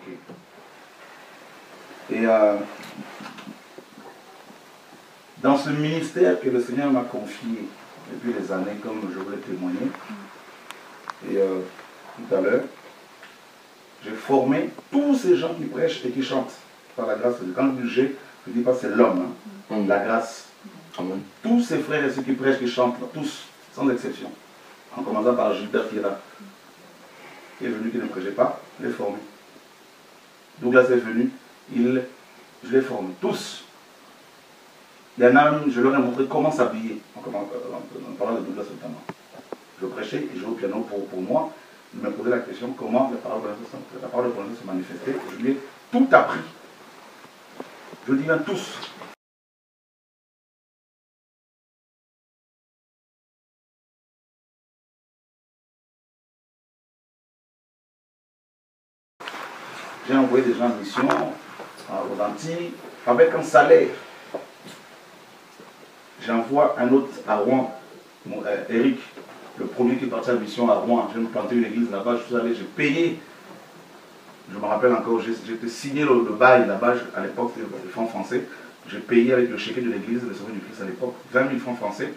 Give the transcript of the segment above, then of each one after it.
Ok. Et dans ce ministère que le Seigneur m'a confié depuis des années, comme je voulais témoigner, et tout à l'heure, j'ai formé tous ces gens qui prêchent et qui chantent par la grâce de Dieu. Quand je dis j'ai, je ne dis pas c'est l'homme, hein, la grâce. Amen. Tous ces frères et ceux qui prêchent, qui chantent, là, tous, sans exception. En commençant par Gilbert qui est là, qui est venu, qui ne prêchait pas, je l'ai formé. Douglas est venu, je l'ai formé, tous. Il y en a même, je leur ai montré comment s'habiller, en parlant de Douglas notamment. Je prêchais et je jouais au piano pour moi. Il m'a posé la question comment la parole de Dieu se manifestait. Je lui ai tout appris. Je dis bien tous. J'ai envoyé des gens en mission aux Antilles avec un salaire. J'envoie un autre à Rouen, Eric, le premier qui est parti en mission à Rouen. J'ai planté une église là-bas, je suis allé, j'ai payé. Je me rappelle encore, j'ai signé le bail là-bas, à l'époque c'était des francs français. J'ai payé avec le chéquier de l'église, le Sauveur du Christ à l'époque, 20 000 francs français.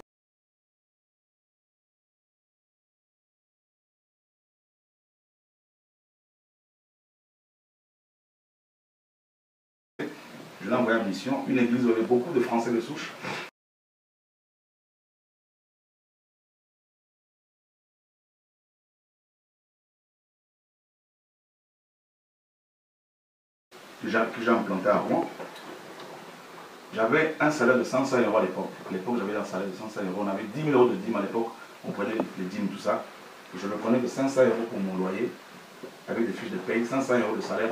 Je l'ai envoyé en mission, une église où il y avait beaucoup de Français de souche. Que j'ai implanté à Rouen. J'avais un salaire de 105 € à l'époque. À l'époque, j'avais un salaire de 105 €. On avait 10 000 € de dîmes à l'époque. On prenait les dîmes, tout ça. Et je ne prenais que 500 € pour mon loyer, avec des fiches de paye, 500 € de salaire.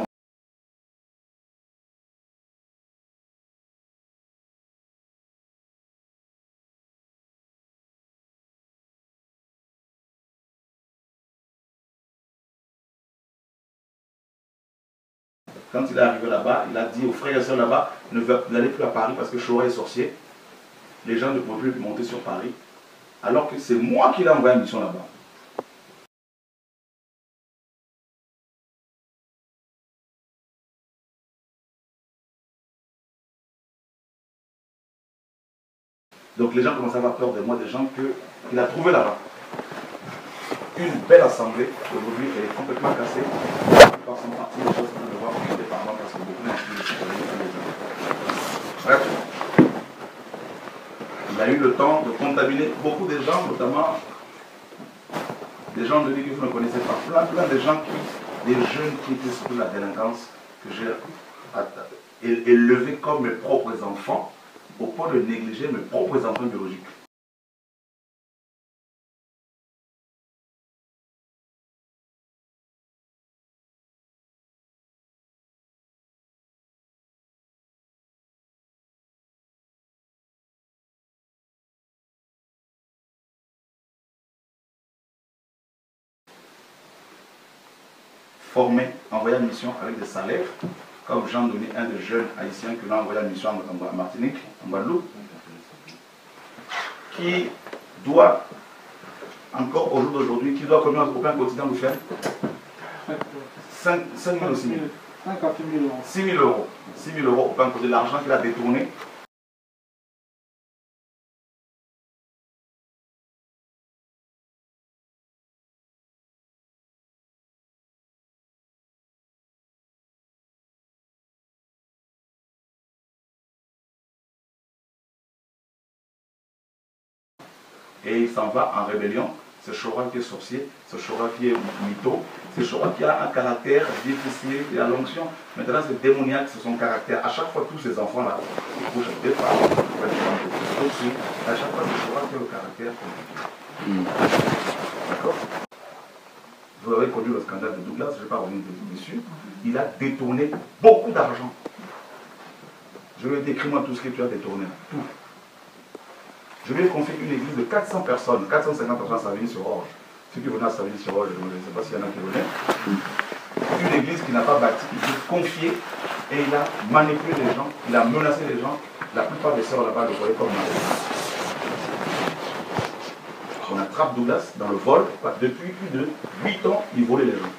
Quand il est arrivé là-bas, il a dit aux frères et sœurs là-bas, n'allez plus à Paris parce que Chora est sorcier. Les gens ne pouvaient plus monter sur Paris. Alors que c'est moi qui l'ai envoyé en mission là-bas. Donc les gens commençaient à avoir peur de moi, des gens qu'il a trouvés là-bas. Une belle assemblée, aujourd'hui elle est complètement cassée. Par son parti, les choses vont devoir remonter par moi parce que beaucoup de bref, il a eu le temps de contaminer beaucoup de gens, notamment des gens de lui que vous ne connaissez pas. Plein de gens des jeunes qui étaient sous la délinquance, que j'ai élevés comme mes propres enfants, au point de négliger mes propres enfants biologiques. Formés, envoyés en mission avec des salaires, comme Jean Donné, un des jeunes haïtiens que l'on a envoyé en mission en Martinique, en Guadeloupe, qui doit, encore au jour d'aujourd'hui, qui doit combien au pain quotidien vous faire 5 000 ou 6 000 6 000 €. 6 000 € au pain quotidien, de l'argent qu'il a détourné. Et il s'en va en rébellion. C'est Chora qui est sorcier, c'est Chora qui est mytho, c'est Chora qui a un caractère difficile, qui a l'onction. Maintenant, c'est démoniaque, c'est son caractère. À chaque fois, tous ces enfants-là, ils couchent avec des femmes, à chaque fois, c'est Chora qui a le caractère compliqué. D'accord? Vous avez connu le scandale de Douglas, je ne vais pas revenir dessus. Il a détourné beaucoup d'argent. Je lui ai dit, écris-moi tout ce que tu as détourné. Tout. Je lui ai confié une église de 400 personnes, 450 personnes à Savigny-sur-Orge. Ceux qui venaient à Savigny-sur-Orge, je ne sais pas s'il y en a qui venaient. Une église qui n'a pas bâti, il s'est confié et il a manipulé les gens, il a menacé les gens. La plupart des sœurs là-bas le voyaient comme un. On attrape Douglas dans le vol. Depuis plus de 8 ans, il volait les gens.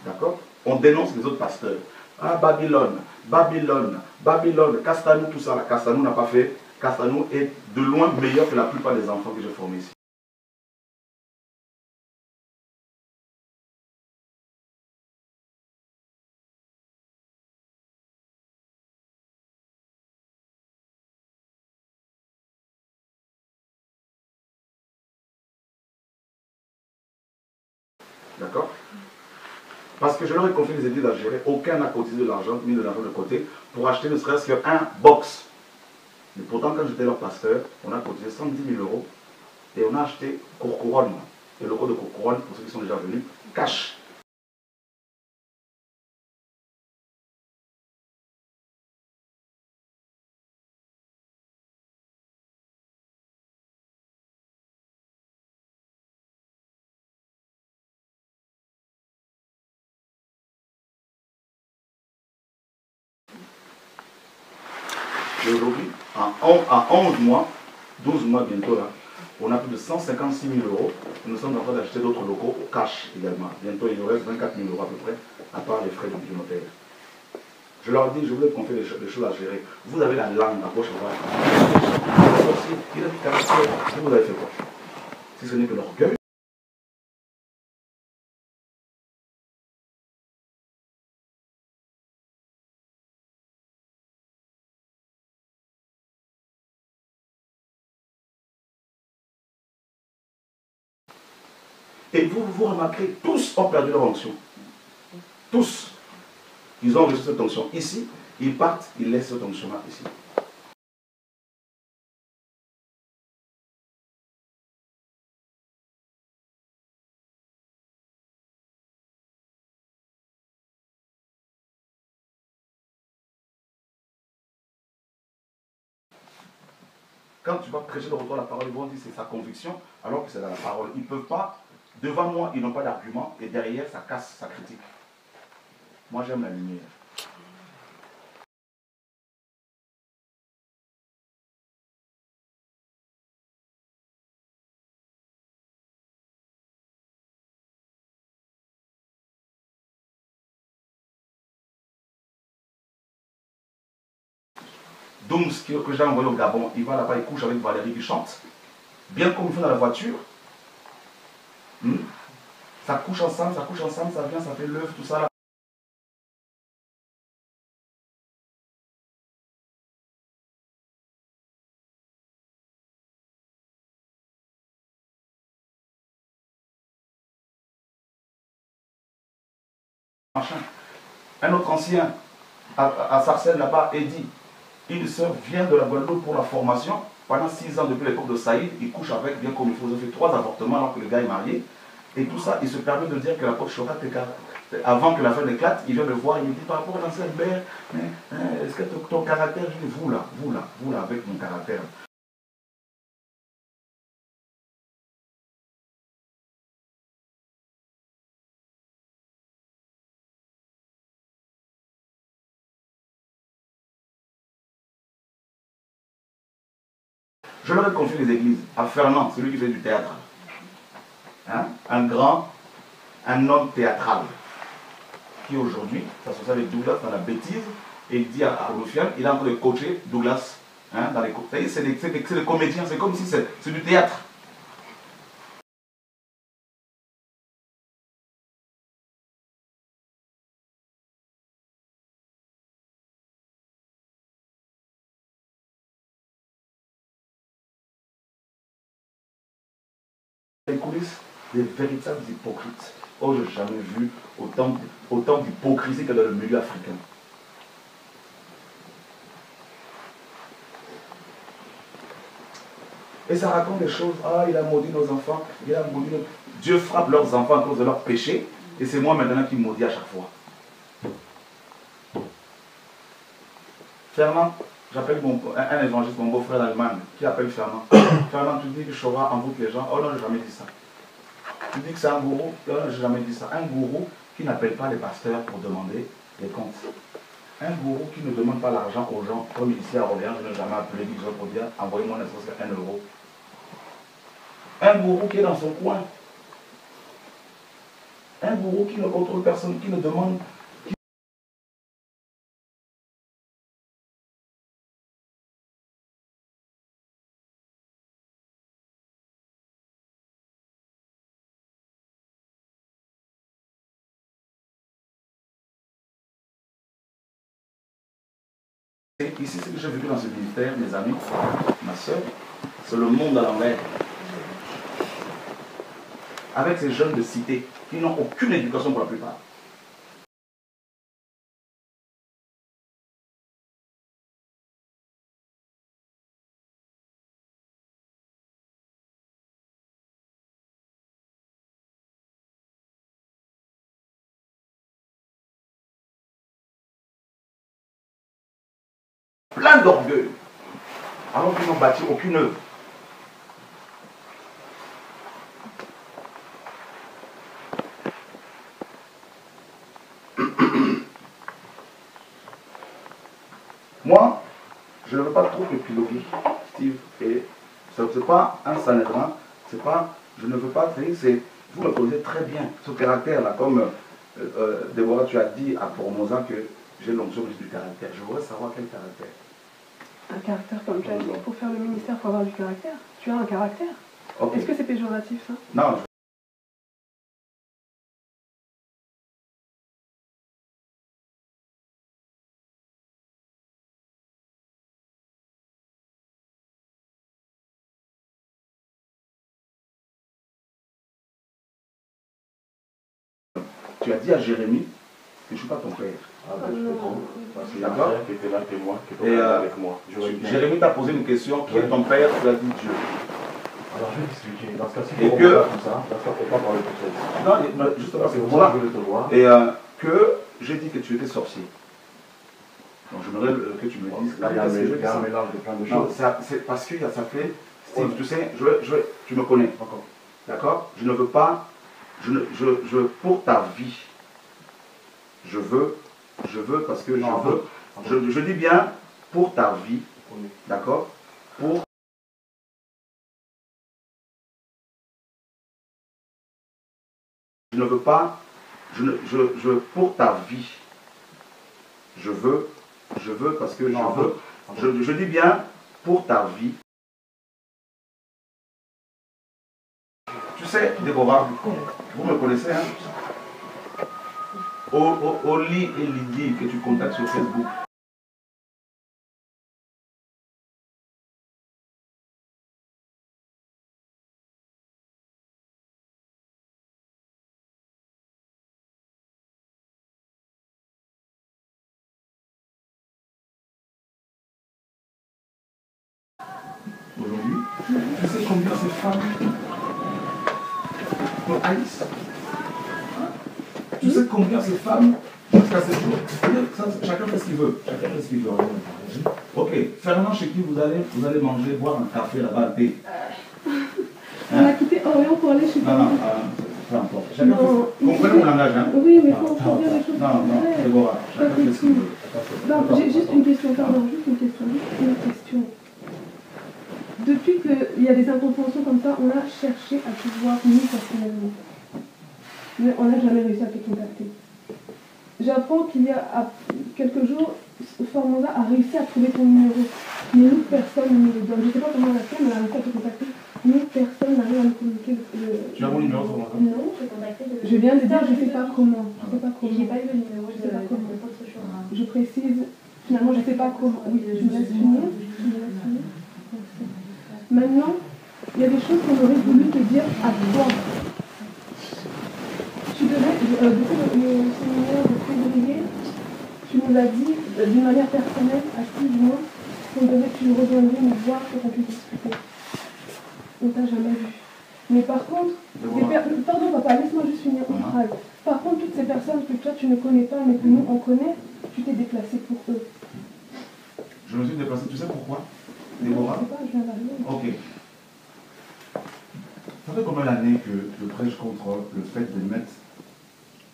D'accord? On dénonce les autres pasteurs. Ah, Babylone, Babylone, Babylone, Castanou, tout ça. Castanou n'a pas fait. Castanou est de loin meilleur que la plupart des enfants que j'ai formés ici. D'accord? Parce que je leur ai confié les études à gérer. Aucun n'a cotisé de l'argent, mis de l'argent de côté pour acheter ne serait-ce qu'un box. Mais pourtant, quand j'étais leur pasteur, on a cotisé 110 000 euros et on a acheté Courcouronne, le logo de Courcouronne, pour ceux qui sont déjà venus, cash. Et aujourd'hui, en 11 mois, 12 mois bientôt là, on a plus de 156 000 euros. Nous sommes en train d'acheter d'autres locaux au cash également. Bientôt, il nous reste 24 000 euros à peu près, à part les frais du notaire. Je leur dis, je voulais qu'on fait des choses à gérer. Vous avez la langue à gauche à droite. Il a dit caractère. Vous avez fait quoi? Si ce n'est que l'orgueil. Et vous remarquerez, tous ont perdu leur onction. Tous. Ils ont reçu cette onction ici. Ils partent, ils laissent cette onction-là ici. Quand tu vas prêcher le retour à la parole, ils vont dire c'est sa conviction, alors que c'est dans la parole. Ils ne peuvent pas, devant moi, ils n'ont pas d'argument, et derrière, ça casse, ça critique. Moi, j'aime la lumière. Donc, ce que j'ai envoyé au Gabon, il va là-bas, il couche avec Valérie qui chante, bien comme il fait dans la voiture. Ça couche ensemble, ça vient, ça fait l'œuf, tout ça là. Machin. Un autre ancien à Sarcelles là-bas, Eddy, une sœur vient de la Guadeloupe pour la formation. Pendant 6 ans, depuis l'époque de Saïd, il couche avec, bien comme il faut, ils ont fait 3 avortements alors que le gars est marié. Et tout ça, il se permet de dire que la porte Chorat, avant que la fête éclate, il vient me voir, il me dit par rapport à l'ancien père, est-ce que ton caractère, je dis vous là, avec mon caractère. Je leur ai confié les églises à Fernand, celui qui fait du théâtre. Hein? Un homme théâtral, qui aujourd'hui s'associe avec Douglas dans la bêtise, et il dit à Rufiane, il est en train de coacher Douglas. Hein, dans les c'est des comédiens, c'est comme si c'est du théâtre. Les coulisses des véritables hypocrites. Oh, je n'ai jamais vu autant d'hypocrisie que dans le milieu africain. Et ça raconte des choses. Ah, il a maudit nos enfants. Il a maudit nos... Dieu frappe leurs enfants à cause de leurs péchés. Et c'est moi maintenant qui maudis à chaque fois. Fernand, j'appelle un évangéliste, mon beau-frère d'Allemagne, qui appelle Fernand. Fernand, tu dis que Chora envoûte les gens. Oh non, je n'ai jamais dit ça. Tu dis que c'est un gourou. Oh non, je n'ai jamais dit ça. Un gourou qui n'appelle pas les pasteurs pour demander des comptes. Un gourou qui ne demande pas l'argent aux gens, comme ici à Orléans, je n'ai jamais appelé l'Église pour dire envoyez-moi ne serait-ce qu'un euro. Un gourou qui est dans son coin. Un gourou qui ne contrôle personne, qui ne demande. Ici, ce que j'ai vécu dans ce ministère, mes amis, ma soeur, c'est le monde à l'envers. Avec ces jeunes de cité qui n'ont aucune éducation pour la plupart. Plein d'orgueil, alors qu'ils n'ont bâti aucune œuvre. Moi, je ne veux pas trop épiloguer, Steve, et ce n'est pas un Sanhédrin, c'est pas, je ne veux pas, c'est, vous me connaissez très bien, ce caractère-là, comme Déborah, tu as dit à Formosa que j'ai l'onction du caractère. Je voudrais savoir quel caractère. Un caractère comme tu as dit, pour faire le ministère, il faut avoir du caractère. Tu as un caractère. Okay. Est-ce que c'est péjoratif ça? Non. Tu as dit à Jérémie que je ne suis pas ton père. Ah ben je comprends. Parce qu'il y a un D'accord. frère qui était là témoin, qui était là avec moi. Jérémie t'a posé une question, qui est ton père? Tu as dit Dieu. Alors je vais t'expliquer. Dans ce cas-ci, et que comme ça, dans ce cas, il ne faut pas parler tout seul. Non, justement, c'est pour ça que je voulais te voir. Et que j'ai dit que tu étais sorcier. Donc j'aimerais que tu me dises. Là, il y a un mélange de plein de choses. C'est parce que ça fait. Steve, tu sais, tu me connais. D'accord? Je ne veux pas. Pour ta vie, je veux parce que je dis bien pour ta vie, d'accord? Pour je ne veux pas, pour ta vie, je veux parce que je dis bien pour ta vie. Tu sais, Déborah, vous me connaissez, hein? Oli et Lydie que tu contactes sur Facebook. Aujourd'hui, tu sais combien ces femmes me haïssent? Tu sais combien ces femmes, jusqu'à ce jour, chacun fait ce qu'il veut. Chacun fait ce qu'il veut. Ok, Fernand, chez qui vous allez manger, boire un café là-bas, un thé. On a quitté Orient pour aller chez toi. Non, peu importe. Chacun fait. Comprenez mon langage, hein? Oui, mais il faut dire les choses. Non, Déborah, chacun fait ce qu'il veut. Non, j'ai juste une question, pardon, juste une question. Depuis qu'il y a des incompréhensions comme ça, on a cherché à te voir nous personnellement. Mais on n'a jamais réussi à te contacter. J'apprends qu'il y a quelques jours, Formosa a réussi à trouver ton numéro. Mais nous, personne ne nous le donne. Je ne sais pas comment elle a fait, mais elle a réussi à te contacter. Nous, personne n'arrive à nous communiquer le... Tu as mon numéro, Formosa? Non, je viens de dire, je ne sais pas comment. Je sais pas comment. J'ai pas eu le numéro, Je sais pas comment. de Je précise, finalement, je ne sais pas comment. Oui, je me laisse finir. Maintenant, il y a des choses qu'on aurait voulu te dire à toi. Tu devais, depuis le séminaire de février, tu nous as dit d'une manière personnelle, à qui du moins, tu nous rejoindrais nous voir pour qu'on puisse discuter. On t'a jamais vu. Mais par contre, pardon papa, laisse-moi juste finir une phrase. Par contre, toutes ces personnes que toi tu ne connais pas, mais que nous on connaît, tu t'es déplacé pour eux. Je me suis déplacé, tu sais pourquoi? Déborah? Je sais pas, je viens d'arriver. Ok. Ça fait combien d'années que je prêche contre le fait de mettre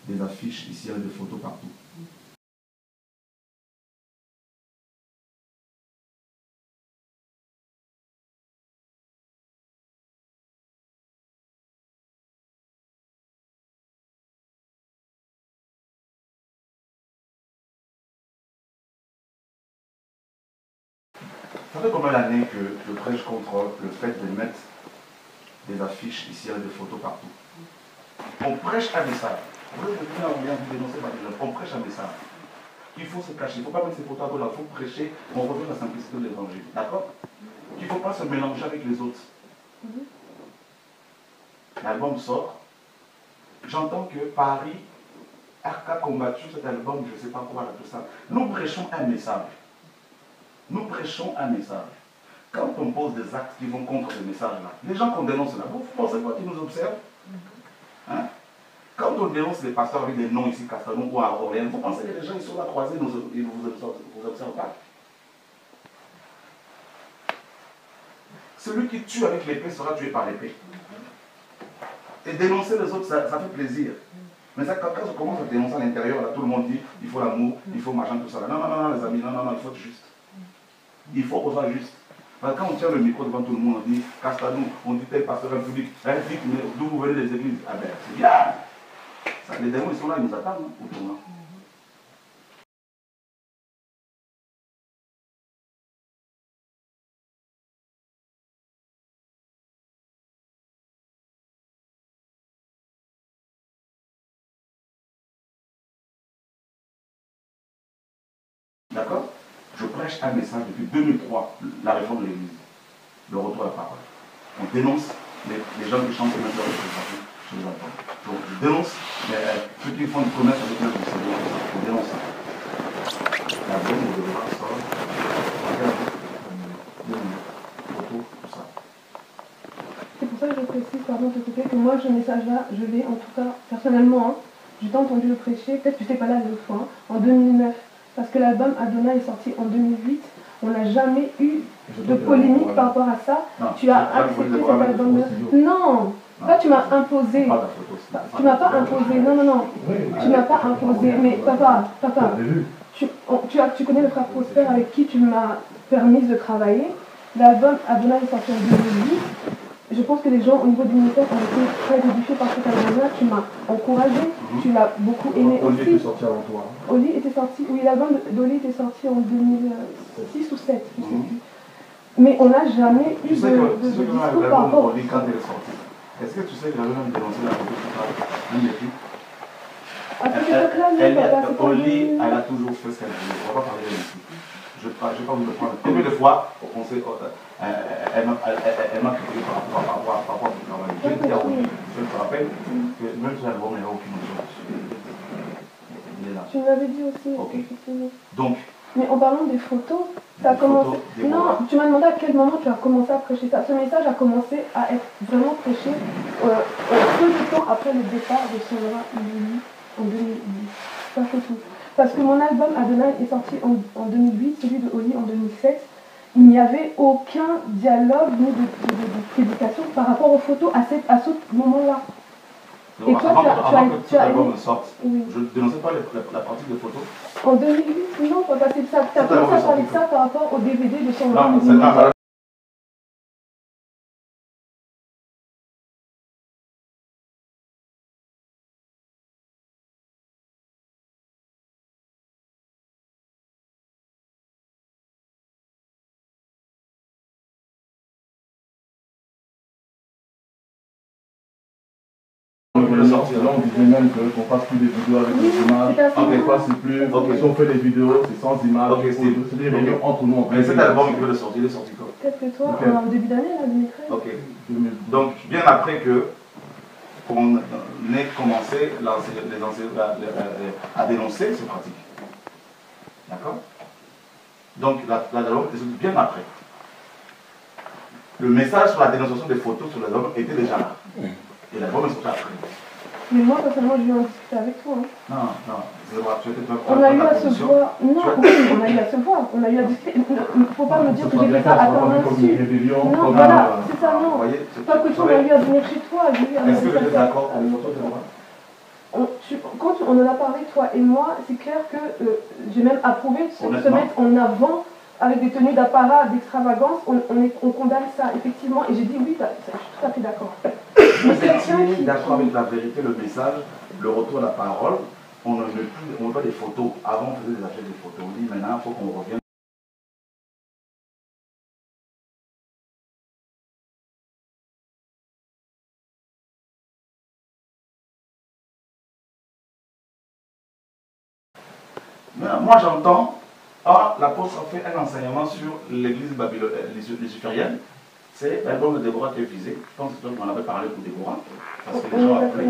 des affiches ici avec des photos partout? Ça fait combien d'années que je prêche contre le fait de mettre des affiches ici avec des photos partout? On prêche un message. On prêche un message. Il faut se cacher. Il ne faut pas mettre ces photos à côté. Il faut prêcher. On revient à la simplicité de l'évangile. D'accord? Il ne faut pas se mélanger avec les autres. L'album sort. J'entends que Paris a combattu cet album, je ne sais pas quoi, tout ça. Nous prêchons un message. Nous prêchons un message. Quand on pose des actes qui vont contre ce message-là, les gens qu'on dénonce là, vous pensez quoi qui nous observent? Hein? Quand on dénonce les pasteurs avec des noms ici, Castanon ou à Orléans, vous pensez que les gens ils sont là croisés, ils ne vous observent pas? Celui qui tue avec l'épée sera tué par l'épée. Et dénoncer les autres, ça fait plaisir. Mais ça, quand on commence à dénoncer à l'intérieur, là, tout le monde dit il faut l'amour, il faut machin, tout ça. Là. Non, non, non, les amis, non, non, non, il faut être juste. Il faut qu'on soit juste. Parce que quand on tient le micro devant tout le monde, on dit Castanou, on dit tel pasteur public, d'où vous venez des églises? Ah ben, c'est bien. Ça, les démons, ils sont là, ils nous attendent au tournant. D'accord? Je prêche un message depuis 2003, la réforme de l'Église, le retour à la parole. On dénonce les gens qui chantent maintenant sur les enfants. Donc je dénonce ceux qui font une promesse avec notre Seigneur. On dénonce ça. La bonne, on devra sortir. Retour, tout ça. C'est pour ça que je précise, pardon, de côté, que moi, ce message-là, je l'ai, en tout cas, personnellement, hein, j'ai pas entendu le prêcher, peut-être que je n'étais pas là l'autre fois, hein, en 2009. Parce que l'album Adonai est sorti en 2008, on n'a jamais eu de polémique par rapport à ça. Non, tu as accepté cet album-là. Non, là tu m'as imposé. Tu m'as pas imposé, non, non, non. Tu m'as pas imposé, mais papa, tu connais le frère Prosper avec qui tu m'as permis de travailler. L'album Adonai est sorti en 2008. Je pense que les gens au niveau du ministère ont été très édifiés par cet album-là. Tu m'as encouragé, tu l'as beaucoup aimé aussi. Oli était sorti avant toi. Oli était sorti, oui, l'album d'Oli était sorti en 2006 ou 2007, je ne sais plus. Mais on n'a jamais eu de discours par rapport. Oli, quand elle est sortie, est-ce que tu sais que j'avais même dénoncé la photo qui parle, même des filles? Oli, elle a toujours fait ce qu'elle voulait. On va pas parler ici. Je n'ai pas voulu le prendre. Combien de fois on s'est. Elle m'a critiqué par rapport au travail. Je dis à Oli, je te rappelle que même si l'album n'a aucune option. Il est là. Tu m'avais dit aussi, okay. Effectivement. Donc. Mais en parlant des photos, ça a commencé. Non, tu m'as demandé à quel moment tu as commencé à prêcher ça. Ce message a commencé à être vraiment prêché peu de temps après le départ de Sonora en 2010. Ça fait tout. Parce que mon album Adonai est sorti en 2008, celui de Oli en 2007. Il n'y avait aucun dialogue ni de prédication par rapport aux photos à ce moment-là. Et toi, avant que cet album sorte, oui. Je ne dénonçais pas la pratique de photos. En 2008, non, parce que tu as commencé à parler de ça par rapport au DVD de Sonora. Là, on disait même qu'on fasse plus des vidéos avec des images. Des fois, c'est plus. Si on fait des vidéos, c'est sans images. C'est des réunions entre nous. Mais cet album, il veut le sortir, il est sorti quand? Peut-être que toi, en début d'année, là, 2013. Ok. Donc, bien après qu'on ait commencé à dénoncer ces pratiques. D'accord? Donc, l'album est bien après. Le message sur la dénonciation des photos sur l'album était déjà là. Et l'album est sorti après. Mais moi, personnellement, je viens en discuter avec toi. Hein. Non, on a eu à se voir. Non, oui, on a eu à se voir. On a eu à discuter. Il ne faut pas me dire que j'ai fait ça à ton insu. Non, voilà, c'est ça, non. Pas que tu m'as eu à venir chez toi. Est-ce que vous êtes d'accord avec les photos de moi? Quand on en a parlé, toi et moi, c'est clair que j'ai même approuvé de se mettre en avant avec des tenues d'apparat, d'extravagance. On condamne ça, effectivement. Et j'ai dit oui, je suis tout à fait d'accord. Vous êtes d'accord avec la vérité, le message, le retour à la parole. On ne veut pas des photos. Avant, on faisait des achats de photos. On dit maintenant, il faut qu'on revienne. Maintenant, moi j'entends, l'apôtre a fait un enseignement sur l'église luciférienne. C'est l'album de Déborah qui est visé. Je pense que toi, tu m'en avais parlé pour Déborah. Parce que les gens appelaient.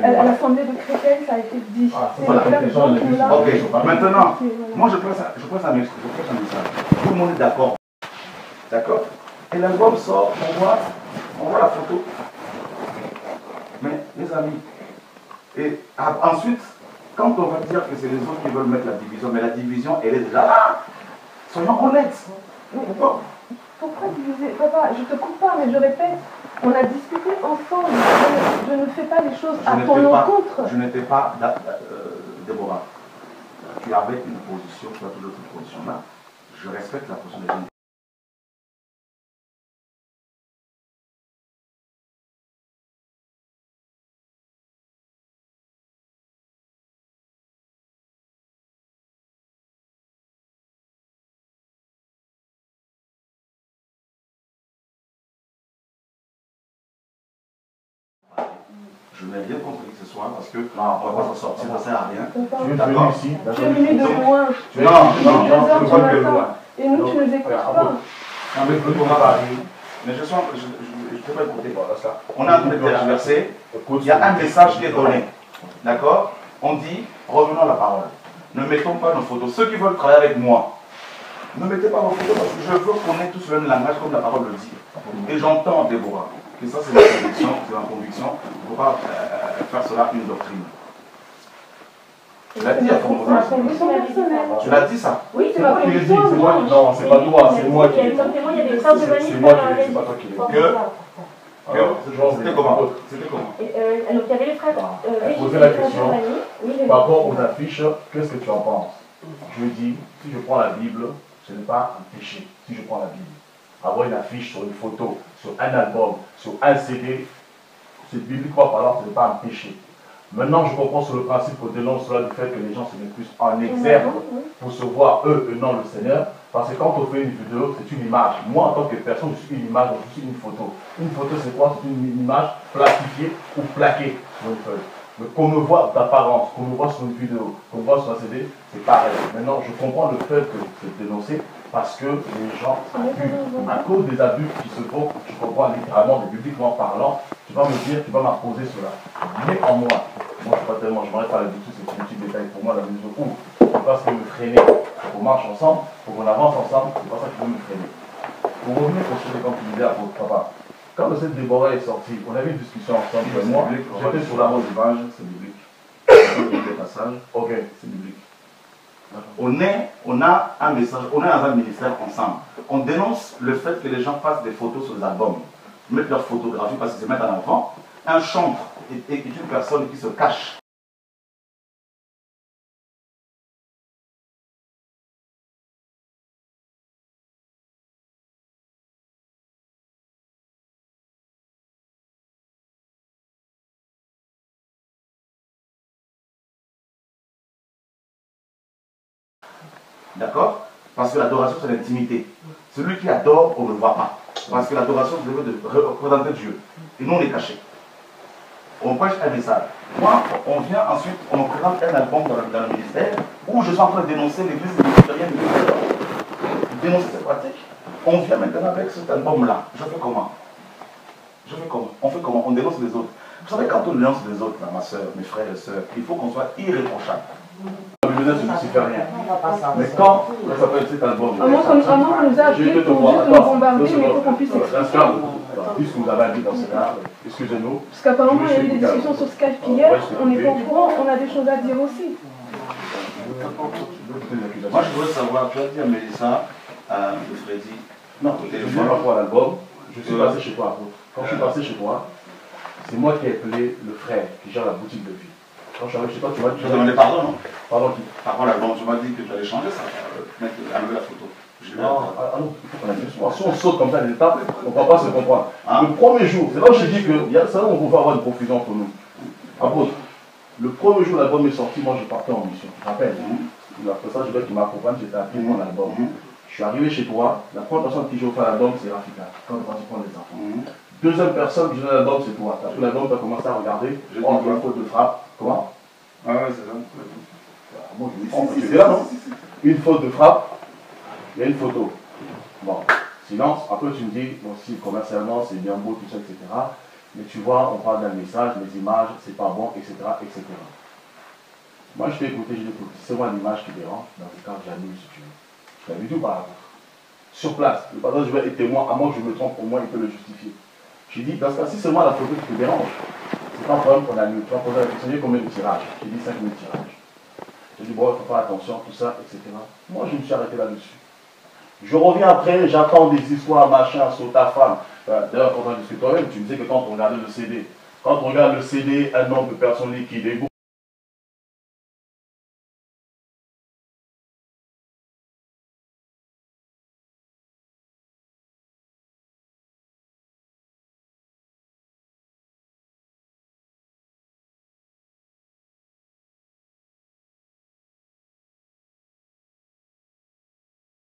À l'Assemblée de Créteil, ça a été dit. Ok, maintenant, moi je prends un message. Tout le monde est d'accord. D'accord? Et l'album sort, on voit la photo. Mais les amis, et ensuite, quand on va dire que c'est les autres qui veulent mettre la division, mais la division, elle est déjà là. Soyons honnêtes. Pourquoi diviser? Papa, je te coupe pas, mais je répète, on a discuté ensemble. Je ne fais pas les choses à ton encontre. Je n'étais pas, Déborah. Tu avais une position, tu as toujours cette position-là. Je respecte la position des gens. Je n'ai rien compris ce soir parce que on ne va pas s'en sortir, ça ne sert à rien. D'accord. Tu es venu de loin. Non. Et nous, tu ne nous écoutes pas. Mais je ne peux pas écouter. On a un peu tergiversé. Il y a un message qui est donné. D'accord? On dit, revenons à la parole. Ne mettons pas nos photos. Ceux qui veulent travailler avec moi, ne mettez pas vos photos parce que je veux qu'on ait tous le même langage comme la parole le dit. Et j'entends Déborah. Et ça, c'est ma conviction. Il ne faut pas faire cela une doctrine. Tu l'as dit à ton moment. Tu l'as dit ça? Oui, c'est ma conviction. Non, c'est pas toi, c'est moi qui l'ai dit. C'est moi qui l'ai dit, c'est pas toi qui l'ai dit. C'était comment? Donc il y avait les frères. Poser la question par rapport aux affiches, qu'est-ce que tu en penses? Je dis, si je prends la Bible, ce n'est pas un péché. Si je prends la Bible, avoir une affiche sur une photo, sur un album, sur un CD, c'est bibliquement parlant, ce n'est pas un péché. Maintenant, je comprends sur le principe qu'on dénonce cela du fait que les gens se mettent plus en exergue pour se voir eux et non le Seigneur. Parce que quand on fait une vidéo, c'est une image. Moi, en tant que personne, je suis une image, donc je suis une photo. Une photo, c'est quoi? C'est une image plastifiée ou plaquée sur une feuille. Mais qu'on me voit d'apparence, qu'on me voit sur une vidéo, qu'on me voit sur un CD, c'est pareil. Maintenant, je comprends le fait que c'est dénoncé parce que les gens abusent. À cause des abus qui se font, je comprends littéralement, mais bibliquement parlant, tu vas me dire, tu vas m'imposer cela. Mais en moi, je ne suis pas tellement, je m'arrête pas là-dessus, c'est un petit détail pour moi, la mesure où tu ne peux pas me freiner. Faut qu'on marche ensemble, faut qu'on avance ensemble, c'est pas ça qui veut me freiner. Pour revenir au sujet, comme tu disais à votre papa, quand le set Déborah est sorti, on avait une discussion ensemble, moi, j'étais sur la route du Vage, c'est biblique. Des passages, ok, c'est biblique. On a un message, on est dans un ministère ensemble. On dénonce le fait que les gens fassent des photos sur les albums, mettent leurs photographies parce qu'ils se mettent en avant. Un chantre est une personne qui se cache. D'accord? Parce que l'adoration, c'est l'intimité. Celui qui adore, on ne le voit pas. Parce que l'adoration, c'est de représenter Dieu. Et nous, on est cachés. On prêche un message. Moi, on vient ensuite, on me présente un album dans le ministère où je suis en train de dénoncer l'église luciférienne de dénoncer cette pratique. On vient maintenant avec cet album-là. Je fais comment? On fait comment? On dénonce les autres. Vous savez, quand on dénonce les autres, là, ma soeur, mes frères et sœurs, il faut qu'on soit irréprochable. Mais quand ça s'appelle cet album, à moins qu'on nous a appelés pour juste nous bombarder, mais pour qu'on puisse expliquer. Puisque vous avez dit dans ce cas, excusez-nous. Parce qu'apparemment, il y a eu des discussions sur Skype hier, on n'est pas au courant, on a des choses à dire aussi. Moi, je voudrais savoir, tu as dit à Mélissa, de Freddy, non, je ne sais pas pour l'album, je suis passé chez toi. Quand je suis passé chez toi, c'est moi qui ai appelé le frère qui gère la boutique de vie. Quand je suis arrivé chez toi, tu m'as dit... Tu as demandé pardon, non? Pardon qui? Pardon, l'album, tu m'as dit que tu allais changer ça, enlever la photo. Non, si on saute comme ça les étapes, on ne va pas se comprendre. Le premier jour, c'est là où j'ai dit que c'est là où on pouvait avoir une confusion entre nous. Apôtre, le premier jour où l'album est sorti, moi je partais en mission. Je te rappelle, après ça, je veux qu'il m'accompagne, j'étais appelé mon album. Je suis arrivé chez toi, la première personne qui j'ai offert l'album, c'est Rafika, quand on est parti prendre les enfants. Deuxième personne qui j'ai l'album, c'est toi. Tu as pris l'album, tu as commencé à regarder, oh, il y a une faute de frappe. Comment? Ah ouais, c'est ça. Moi, je me trompe, tu es là, non? Une faute de frappe, il y a une photo. Bon, silence. Après, tu me dis, bon, si commercialement, c'est bien beau, tout ça, etc. Mais tu vois, on parle d'un message, les images, c'est pas bon, etc., etc. Moi, je t'ai écouté, c'est moi l'image qui dérange. Dans ce cas, j'annule si tu veux. Je t'avais dit par rapport. Sur place, le patron, je vais être témoin, à moins que je me trompe, au moins il peut le justifier. J'ai dit, dans ce cas, si seulement la photo qui te dérange, c'est pas un problème qu'on annule. Tu vas poser la question, j'ai combien de tirages? J'ai dit 5000 tirages. J'ai dit, bon, il faut faire attention, tout ça, etc. Moi, je me suis arrêté là-dessus. Je reviens après, j'attends des histoires, machin, sur ta femme. D'ailleurs, quand on discute toi-même, tu me disais que quand on regardait le CD, quand on regarde le CD, un nombre de personnes liquidées,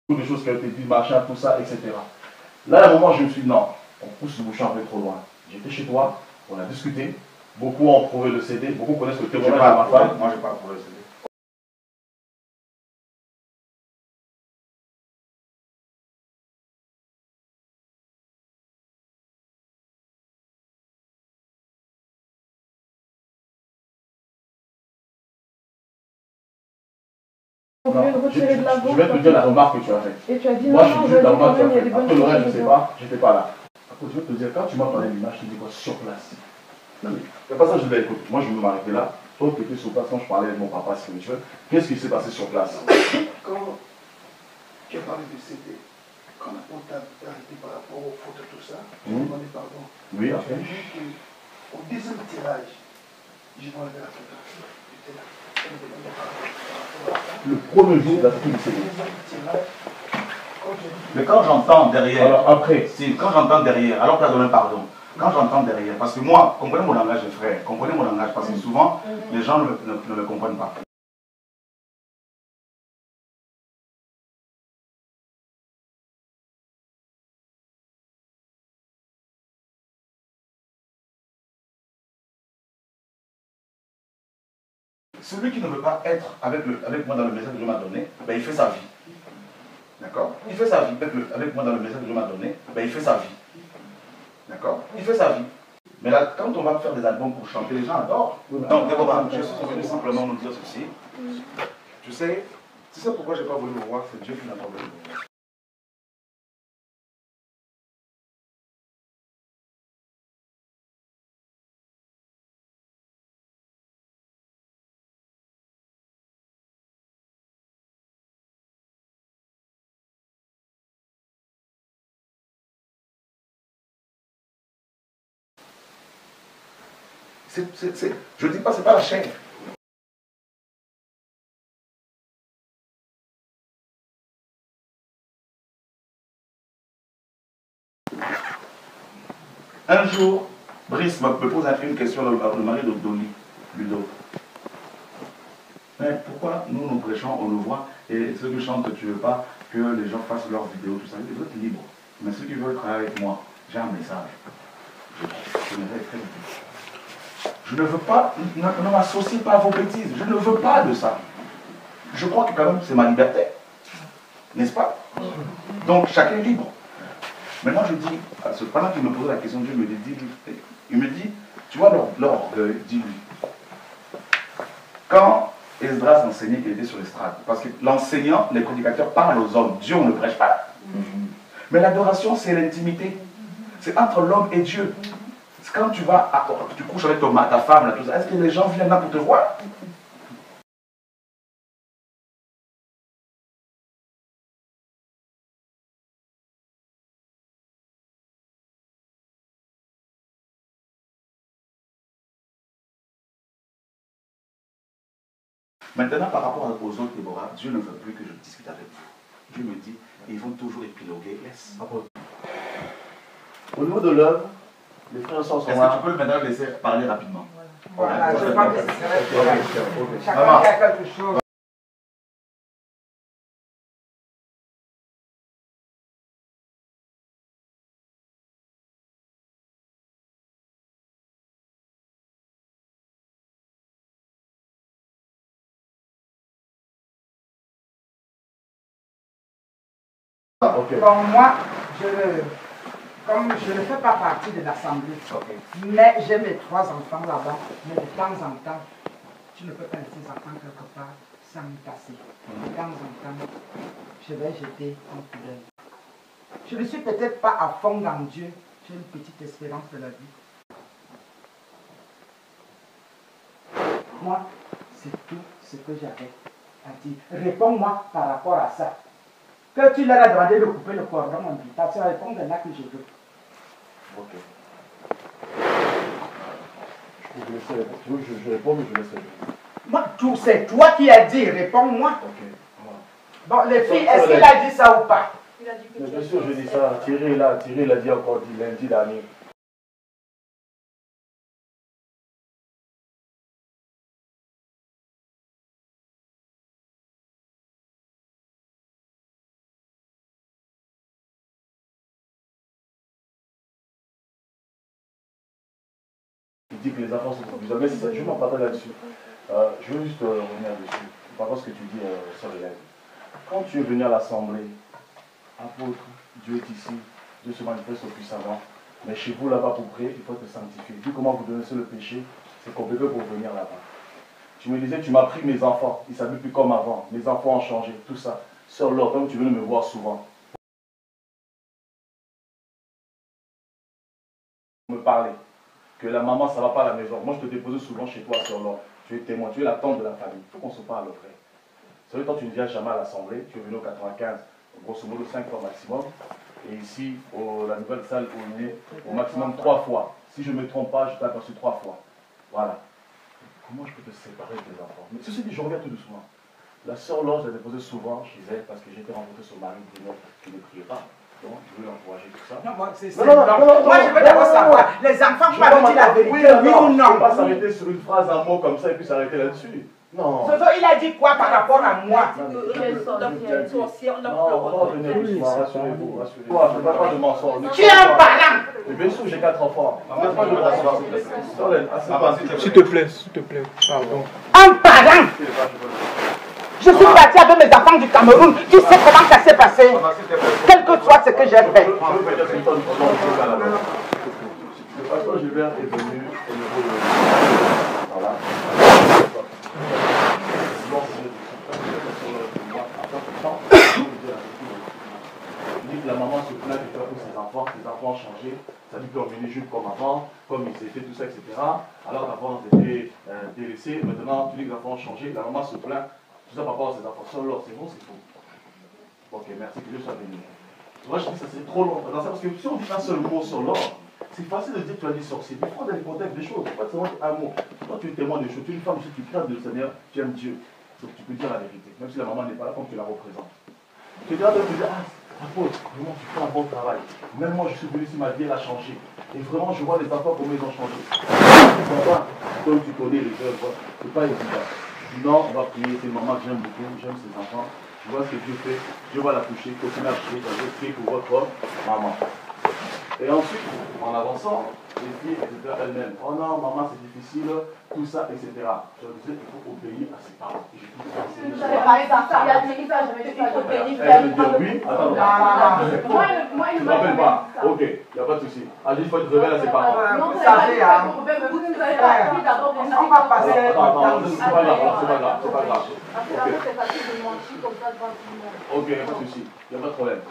beaucoup de choses qui ont été dites, machin, tout ça, etc. Là, à un moment, je me suis dit, non, on pousse le bouchon un peu trop loin. J'étais chez toi, on a discuté, beaucoup ont trouvé le CD, beaucoup connaissent le témoignage de ma femme. Moi, je n'ai pas trouvé le CD. On voulait le retirer de la vente. Je vais te dire la remarque que tu as faite. Et tu as dit Moi, non, je dis la remarque que tu as il y a des faite. bonnes Après le reste, je ne choses sais dedans. pas, je n'étais pas là. Après, je vais te dire, quand tu m'as parlé de l'image, tu dis quoi? Sur place. Non, mais c'est pas ça que je vais écouter. Moi, je veux m'arrêter là. Toi, tu étais sur place quand je parlais avec mon papa spirituel. Qu'est-ce qui s'est passé sur place? Quand tu as parlé du CD, quand on t'a arrêté par rapport aux photos, tout ça, tu as demandé pardon. Oui, Tu après. as dit qu'au deuxième tirage, j'ai demandé la photo. J'étais là. Le premier jour de la sortie du CD. Mais quand j'entends derrière, Alors après, si, quand j'entends derrière, alors tu as donné pardon, quand j'entends derrière, parce que moi, comprenez mon langage, les frères, comprenez mon langage, parce que souvent, les gens ne me comprennent pas. Celui qui ne veut pas être avec moi dans le message que Dieu m'a donné, ben, il fait sa vie. D'accord? Il fait sa vie avec moi dans le message que Dieu m'a donné, ben, il fait sa vie. D'accord? Il fait sa vie. Mais là, quand on va faire des albums pour chanter, les gens adorent. Donc, Déborah, je suis venu simplement nous dire ceci. Tu sais pourquoi je n'ai pas voulu vous voir? C'est Dieu qui n'a pas voulu vous voir. Je ne dis pas, ce n'est pas la chair. Un jour, Brice me pose une question, le mari de Dolly, Ludo. Mais pourquoi nous prêchons, on le voit, et ceux qui chantent, tu ne veux pas que les gens fassent leurs vidéos, tout ça, ils êtes libres. Mais ceux qui veulent travailler avec moi, j'ai un message. Je ne vais très vite. Je ne veux pas, ne m'associe pas à vos bêtises, je ne veux pas de ça. Je crois que quand même c'est ma liberté, n'est-ce pas? Donc chacun est libre. Maintenant je dis, pendant qu'il me posait la question, Dieu me dit, il me dit, tu vois leur orgueil, dis-lui. Quand Esdras enseignait qu'il était sur l'estrade, parce que l'enseignant, les prédicateurs parlent aux hommes, Dieu on ne prêche pas. Mais l'adoration c'est l'intimité, c'est entre l'homme et Dieu. C'est quand tu couches avec ta femme, là, tout ça, est-ce que les gens viennent là pour te voir? Maintenant, par rapport aux autres Déborah, Dieu ne veut plus que je discute avec vous. Dieu me dit, ils vont toujours épiloguer. Laisse. Au niveau de l'œuvre, les frères sont Est-ce que tu peux maintenant laisser parler rapidement? Voilà, je crois que c'est vrai. Chacun Maman. a quelque chose. Bon, moi, comme je ne fais pas partie de l'Assemblée, mais j'ai mes 3 enfants là-bas, mais de temps en temps, tu ne peux pas laisser tes enfants quelque part sans me passer. De temps en temps, je vais jeter un coup d'œil. Je ne suis peut-être pas à fond dans Dieu, j'ai une petite espérance de la vie. Moi, c'est tout ce que j'avais à dire. Réponds-moi par rapport à ça. Que tu leur as demandé de couper le cordon ombilical, c'est la réponse de là que je veux. Ok. Je réponds, mais je laisse répondre. Moi, c'est toi qui as dit, réponds-moi. Ok. Bon, les filles, est-ce qu'il a dit ça ou pas? Mais bien sûr, je dis ça. Thierry l'a dit encore lundi dernier. Il dit que les enfants sont plus mais je ne m'en parle pas là-dessus. Je veux juste revenir dessus. Par rapport à ce que tu dis, Sœur Hélène. Quand tu es venu à l'Assemblée, apôtre, Dieu est ici, Dieu se manifeste puissamment. Mais chez vous là-bas pour prier, il faut te sanctifier. Vu comment vous connaissez le péché, c'est compliqué pour venir là-bas. Tu me disais, tu m'as pris mes enfants, ils ne s'habillent plus comme avant. Mes enfants ont changé, tout ça. Sœur Laure, comme tu venais me voir souvent, me parler que la maman, ça ne va pas à la maison. Moi, je te déposais souvent chez toi, Sœur Laure. Tu es témoin, tu es la tante de la famille. Il faut qu'on se parle vrai. C'est vrai, toi, tu ne viens jamais à l'Assemblée. Tu es venu au 95, grosso modo 5 fois maximum. Et ici, la nouvelle salle, on est au maximum 3 fois. Si je ne me trompe pas, je t'ai aperçu 3 fois. Voilà. Comment je peux te séparer de tes enfants? Mais ceci dit, je reviens tout doucement. La sœur Laure, je la déposais souvent chez elle parce que j'étais rencontré son mari qui ne priait pas. Donc, je veux l'encourager, tout ça. Non, moi, je veux d'abord savoir. Les enfants, vous m'avez dit la vérité, oui ou non? On ne peut pas s'arrêter sur une phrase, un mot comme ça et puis s'arrêter là-dessus. Non. Zozo, il a dit quoi par rapport à moi? Non, on va revenir doucement, rassurez-vous, rassurez-vous. Je ne parle pas de mensonge. Tu es un parent. Mais bien sûr, j'ai 4 enfants. Je ne parle pas de mensonge. S'il te plaît, pardon. Un parent. Je suis parti avec mes enfants du Cameroun. Tu sais comment ça s'est passé? Quel que soit ce que j'ai fait. Le pasteur Gilbert est venu au niveau de... Voilà. Il dit que la maman se plaint de faire pour ses enfants ont changé, ça dit qu'on venait juste comme avant, comme ils étaient, tout ça, etc. Alors qu'avant, ils étaient délaissés, maintenant, tous les enfants ont changé, la maman se plaint, tout ça par rapport à ses enfants. Sur l'or, c'est bon, c'est faux. Ok, merci, que Dieu soit béni. Moi, je dis que ça c'est trop long, parce que si on dit un seul mot sur l'or, c'est facile de dire que tu as dit sorcier, mais il faut dans les contextes des choses, pas seulement un mot. Toi, tu es témoin des choses, tu es une femme, si tu crains le Seigneur, tu aimes Dieu. Donc tu peux dire la vérité, même si la maman n'est pas là, comme tu la représentes. Tu es là de te dire, ah, apôtre, vraiment, tu fais un bon travail. Même moi, je suis venu ici, ma vie, elle a changé. Et vraiment, je vois les enfants, comment ils ont changé. Comme tu connais les œuvres, c'est pas évident. Non, on va prier, c'est une maman que j'aime beaucoup, j'aime ses enfants. Je vois ce que Dieu fait, Dieu va la toucher, continuer à prier, prier pour votre maman. Et ensuite, en avançant, les filles, elles étaient elles-mêmes. Oh non, maman, c'est difficile, tout ça, etc. Je leur disais, il faut obéir à ses parents. Et j'ai tout enseigné. Il a dit ça, je vais dire qu'il faut obéir. Elle me dit oui, attends. Tu ne te rappelles pas? Ok, il n'y a pas de souci. Ah, j'ai dit, il faut être rebelle à ses parents. Vous savez, hein. On va passer. Attends, c'est pas grave, c'est pas grave, c'est pas grave. C'est facile de mentir comme ça devant tout le monde. Ok, il n'y a pas de souci, il n'y a pas de problème.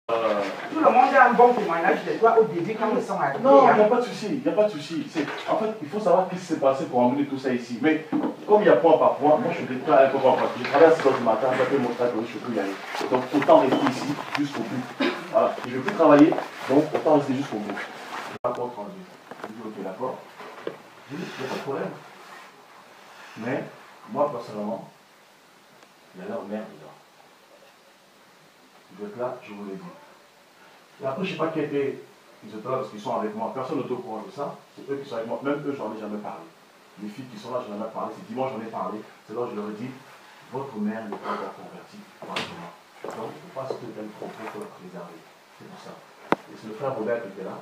Tout le monde a un bon témoignage de toi au début quand nous sommes arrivés. Non, il n'y a pas de souci, il n'y a pas de souci. En fait, il faut savoir ce qui s'est passé pour emmener tout ça ici. Mais comme il y a point par point, moi je suis déclaré point par point. Je travaille à 6 h du matin, j'ai fait mon stage, je ne peux plus y aller. Donc autant rester ici jusqu'au bout. Voilà. Je ne veux plus travailler, donc autant rester jusqu'au bout. Je vais pas rendu. Je dis ok, d'accord. Je dis, il n'y a pas de problème. Mais moi personnellement, il y a leur mère dedans. Vous êtes là, je vous l'ai dit. Et après, je ne sais pas qui était, ils étaient là parce qu'ils sont avec moi. Personne n'est au courant de ça. C'est eux qui sont avec moi. Même eux, je n'en ai jamais parlé. les filles qui sont là, j'en ai parlé, c'est dimanche, j'en ai parlé, c'est là où je leur ai dit, votre mère n'est pas encore convertie, franchement. Donc, il ne faut pas se tenir propos pour la préserver. C'est pour ça. Et c'est le frère Baudin qui était là,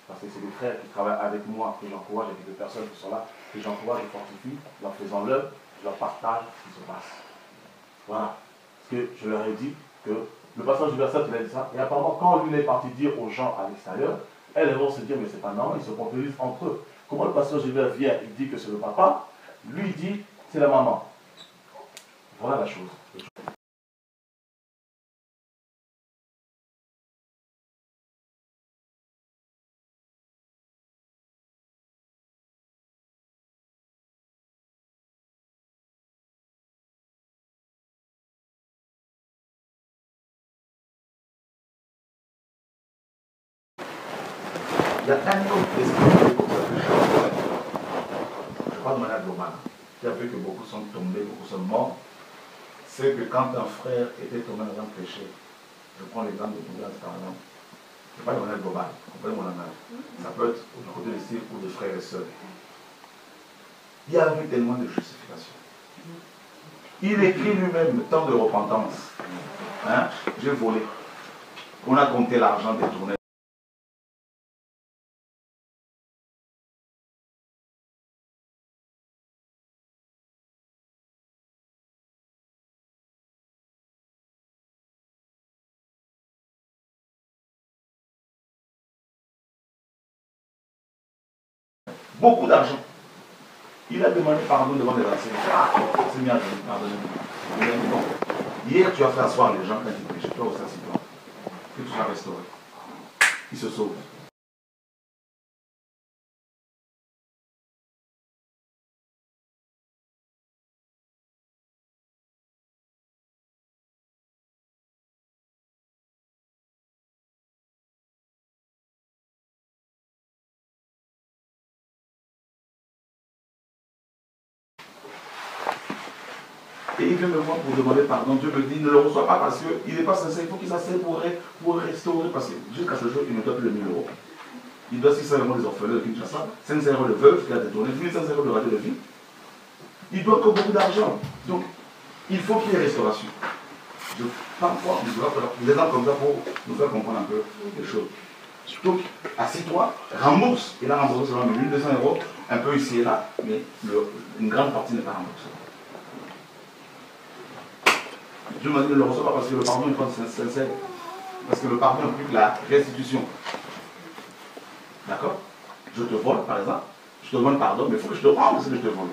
parce que c'est des frères qui travaillent avec moi, que j'encourage, avec des personnes qui sont là, que j'encourage et fortifie, leur faisant l'œuvre, je leur partage ce qui se passe. Voilà. Parce que je leur ai dit que le pasteur Gilbert il a dit ça, et apparemment, quand lui est parti dire aux gens à l'extérieur, elles vont se dire, mais c'est pas normal, ils se contredisent entre eux. Comment le pasteur Gilbert vient, il dit que c'est le papa, lui il dit, c'est la maman. Voilà la chose. Il y a un autre esprit comme ça que je parle de manière globale, qui a fait que beaucoup sont tombés, beaucoup sont morts. C'est que quand un frère était tombé dans un péché, je prends l'exemple de Tobias par exemple, je parle de manière globale, comprenez mon langage. Ça peut être du côté des styles ou des frères et sœurs. Il y a eu tellement de justification. Il écrit lui-même le temps de repentance. Hein? J'ai volé. On a compté l'argent détourné. Beaucoup d'argent. Il a demandé pardon devant les anciens. Ah, c'est bien, pardonnez-moi. Il a dit bon, hier tu as fait asseoir les gens quand ils péchaient, toi aussi assis-toi. Que tu sois restauré. Il se sauve. Et il vient me voir pour demander pardon. Dieu me dit, ne le reçois pas parce qu'il n'est pas sincère. Il faut qu'il s'asseye pour restaurer. Parce que jusqu'à ce jour, il ne doit plus le 1000 €. Il doit 600 € des orphelins de Kinshasa, 500 € de veuve qui a détourné, 1500 € de radio de vie. Il doit encore beaucoup d'argent. Donc, il faut qu'il y ait restauration. Parfois, nous devons faire des exemples comme ça pour nous faire comprendre un peu les choses. Donc, assis-toi, rembourse. Il a remboursé seulement 1200 €, un peu ici et là, mais une grande partie n'est pas remboursée. Dieu m'a dit ne le reçois pas parce que le pardon est sincère. Parce que le pardon implique la restitution. D'accord? Je te vole, par exemple. Je te demande pardon, mais il faut que je te rende ce que je te vole.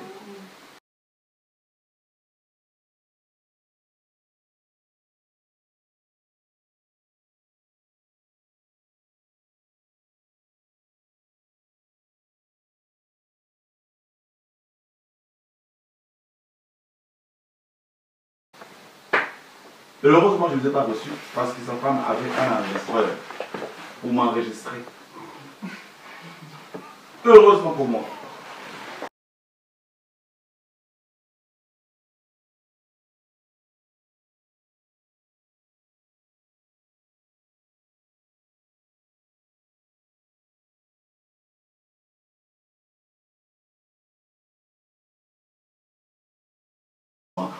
Et heureusement, je ne les ai pas reçus parce que sa femme avait un enregistreur pour m'enregistrer. Heureusement pour moi.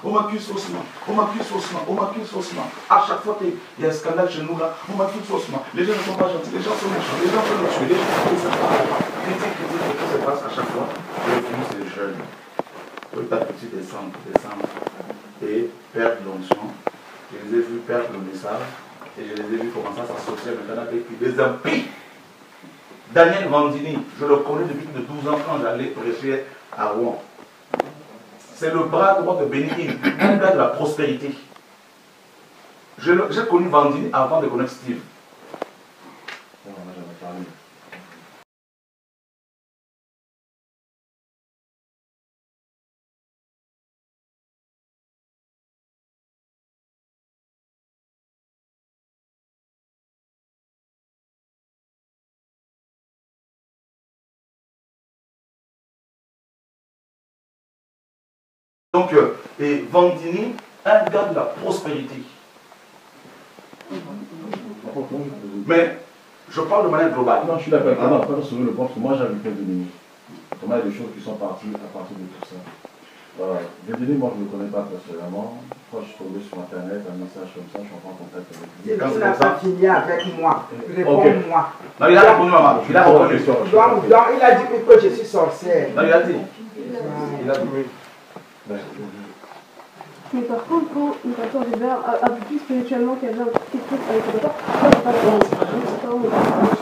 On m'accuse faussement, on m'accuse faussement, on m'accuse faussement. À chaque fois qu'il y a un scandale chez nous là, on m'accuse faussement. Les gens ne sont pas gentils, les gens sont méchants, les gens veulent nous tuer, les gens ne sont pas. Critique, ce qui se passe à chaque fois. Le virus est jeune. Petit à petit descendre, et perdre l'onction. Je les ai vus perdre le message et je les ai vus commencer à s'associer maintenant avec des impies. Daniel Vandini, je le connais depuis plus de 12 ans quand j'allais prêcher à Rouen. C'est le bras droit de Bénin, un gars de la prospérité. J'ai connu Vandini avant de connaître Steve. Donc, et Vandini, un gars de la prospérité. Mais je parle de manière globale. Non, je suis d'accord. Pas sur le point, parce que moi j'habitais de Bénin. Comment il y a des choses qui sont parties à partir de tout ça. Vedele, moi je ne le connais pas personnellement. Quand je suis tombé sur internet, un message comme ça, je suis en contact avec lui. Et tu n'as pas fini avec moi. Réponds-moi. Non, il a répondu, maman. Il a répondu. Donc, il a dit que je suis sorcière. Non, il a dit. Il a dit. Mais par contre, quand le pasteur Gilbert a vu plus spirituellement qu'il y avait quelque chose avec le pasteur, ça n'est pas la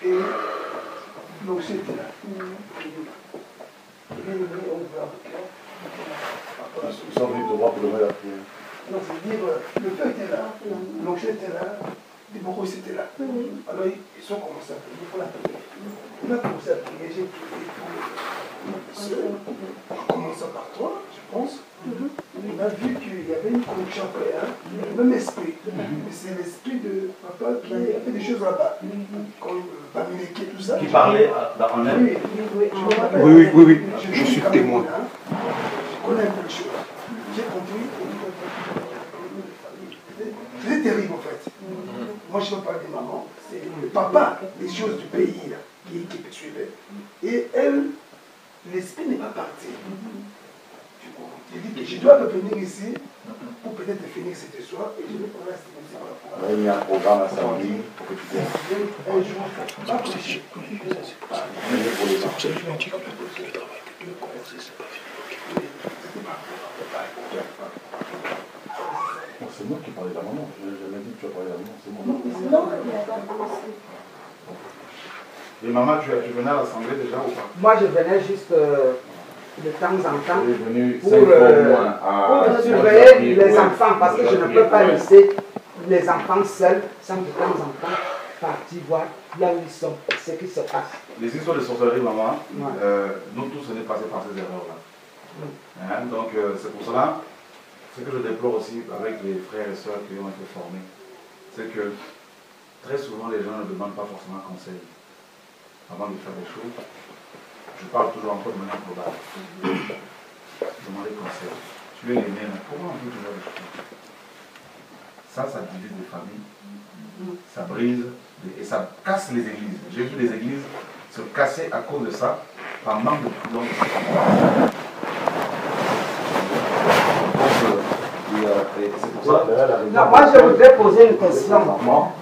Et donc c'était là. Ils sont venus te voir pour demander la prière. Non, c'est-à-dire, le feu était là, donc j'étais là, des beaucoup étaient là. Alors ils ont commencé à prier, il faut la prière. On a commencé à prier, j'ai prié pour en commençant par toi, je pense. On a vu qu'il y avait une connexion après, le même esprit. Mais c'est l'esprit de papa qui a fait des choses là-bas. Comme Bamileke, tout ça. Qui parlait en elle. Oui, je suis témoin. Je connais un peu les choses. J'ai compris. C'est terrible en fait. Moi je ne peux pas dire maman, c'est le papa des choses du pays là, qui suivait. Et elle, l'esprit n'est pas parti. Je dis que je dois revenir ici pour peut-être finir cette histoire et je vais parler à cette ici par rapport à Il y a un programme à samedi pour que tu viennes. un jour, pas prêcher. C'est moi qui parlais de la maman. Je n'ai jamais dit que tu as parlé de la maman, c'est moi. Non, il n'a pas commencé. Et maman, tu venais à l'assemblée déjà ou pas? Moi, je venais juste de temps en temps pour surveiller les enfants parce que je ne peux pas laisser les enfants seuls sans de temps en temps partir voir là où ils sont, ce qui se passe. Les histoires de sorcellerie, maman, nous tous on est passés par ces erreurs-là. Donc c'est pour cela, ce que je déplore aussi avec les frères et sœurs qui ont été formés, c'est que très souvent les gens ne demandent pas forcément conseil avant de faire des choses. Je parle toujours encore de manière globale. Demandez conseil. Tu es l'aîné, mais comment on peut toujours des choses? Ça divise les familles, ça brise et ça casse les églises. J'ai vu des églises se casser à cause de ça, par manque de prudence. C'est pour ça. Non, moi je voudrais poser une question.